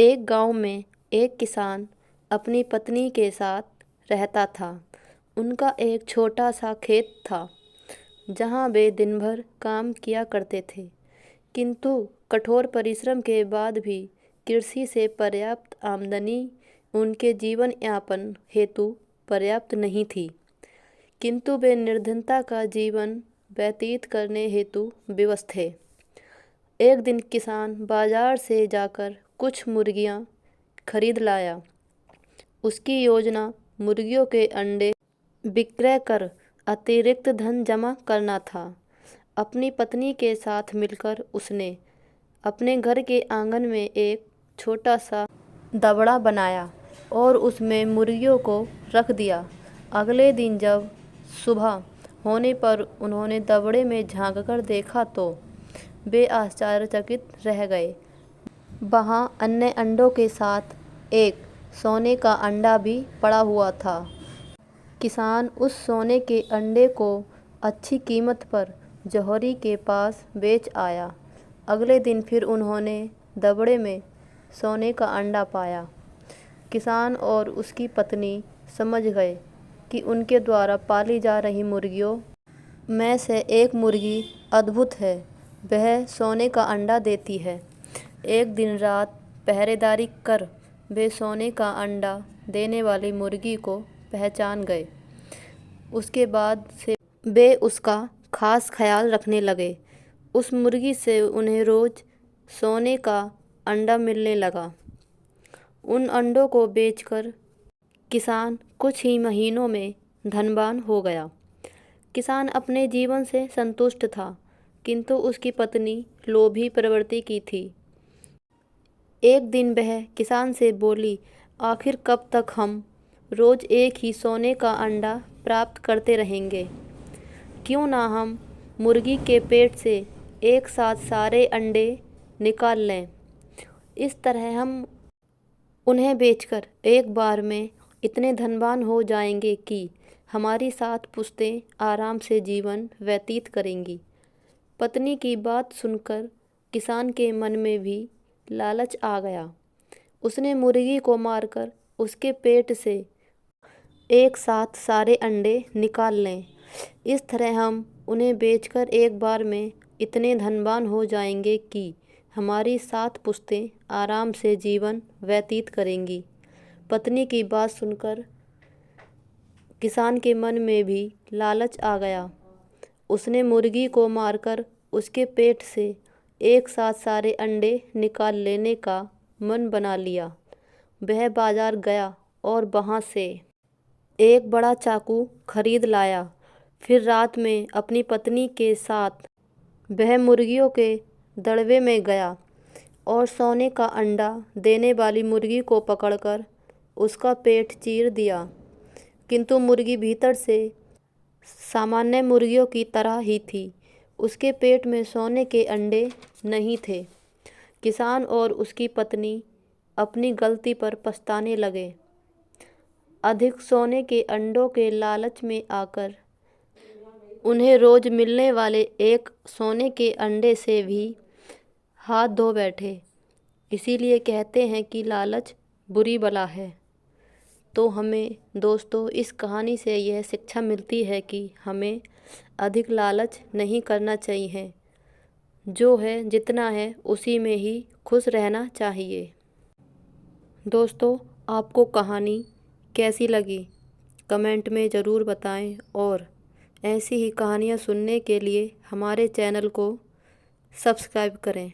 एक गांव में एक किसान अपनी पत्नी के साथ रहता था। उनका एक छोटा सा खेत था जहां वे दिन भर काम किया करते थे, किंतु कठोर परिश्रम के बाद भी कृषि से पर्याप्त आमदनी उनके जीवन यापन हेतु पर्याप्त नहीं थी। किंतु वे निर्धनता का जीवन व्यतीत करने हेतु विवश थे। एक दिन किसान बाजार से जाकर कुछ मुर्गियां खरीद लाया। उसकी योजना मुर्गियों के अंडे विक्रय कर अतिरिक्त धन जमा करना था। अपनी पत्नी के साथ मिलकर उसने अपने घर के आंगन में एक छोटा सा दबड़ा बनाया और उसमें मुर्गियों को रख दिया। अगले दिन जब सुबह होने पर उन्होंने दबड़े में झांककर देखा तो वे आश्चर्यचकित रह गए। वहाँ अन्य अंडों के साथ एक सोने का अंडा भी पड़ा हुआ था। किसान उस सोने के अंडे को अच्छी कीमत पर जौहरी के पास बेच आया। अगले दिन फिर उन्होंने दबड़े में सोने का अंडा पाया। किसान और उसकी पत्नी समझ गए कि उनके द्वारा पाली जा रही मुर्गियों में से एक मुर्गी अद्भुत है, वह सोने का अंडा देती है। एक दिन रात पहरेदारी कर वे सोने का अंडा देने वाली मुर्गी को पहचान गए। उसके बाद से वे उसका खास ख्याल रखने लगे। उस मुर्गी से उन्हें रोज सोने का अंडा मिलने लगा। उन अंडों को बेचकर किसान कुछ ही महीनों में धनवान हो गया। किसान अपने जीवन से संतुष्ट था, किंतु उसकी पत्नी लोभी प्रवृत्ति की थी। एक दिन वह किसान से बोली, आखिर कब तक हम रोज एक ही सोने का अंडा प्राप्त करते रहेंगे? क्यों ना हम मुर्गी के पेट से एक साथ सारे अंडे निकाल लें। इस तरह हम उन्हें बेचकर एक बार में इतने धनवान हो जाएंगे कि हमारी 7 पुश्तें आराम से जीवन व्यतीत करेंगी। पत्नी की बात सुनकर किसान के मन में भी लालच आ गया। उसने मुर्गी को मारकर उसके पेट से एक साथ सारे अंडे निकाल लें। इस तरह हम उन्हें बेचकर एक बार में इतने धनवान हो जाएंगे कि हमारी 7 पुश्तें आराम से जीवन व्यतीत करेंगी। पत्नी की बात सुनकर किसान के मन में भी लालच आ गया। उसने मुर्गी को मारकर उसके पेट से एक साथ सारे अंडे निकाल लेने का मन बना लिया। वह बाजार गया और वहाँ से एक बड़ा चाकू खरीद लाया। फिर रात में अपनी पत्नी के साथ वह मुर्गियों के दड़बे में गया और सोने का अंडा देने वाली मुर्गी को पकड़कर उसका पेट चीर दिया। किंतु मुर्गी भीतर से सामान्य मुर्गियों की तरह ही थी। उसके पेट में सोने के अंडे नहीं थे। किसान और उसकी पत्नी अपनी गलती पर पछताने लगे। अधिक सोने के अंडों के लालच में आकर उन्हें रोज मिलने वाले एक सोने के अंडे से भी हाथ धो बैठे। इसीलिए कहते हैं कि लालच बुरी बला है। तो हमें दोस्तों इस कहानी से यह शिक्षा मिलती है कि हमें अधिक लालच नहीं करना चाहिए। जो है जितना है उसी में ही खुश रहना चाहिए। दोस्तों, आपको कहानी कैसी लगी कमेंट में ज़रूर बताएं और ऐसी ही कहानियाँ सुनने के लिए हमारे चैनल को सब्सक्राइब करें।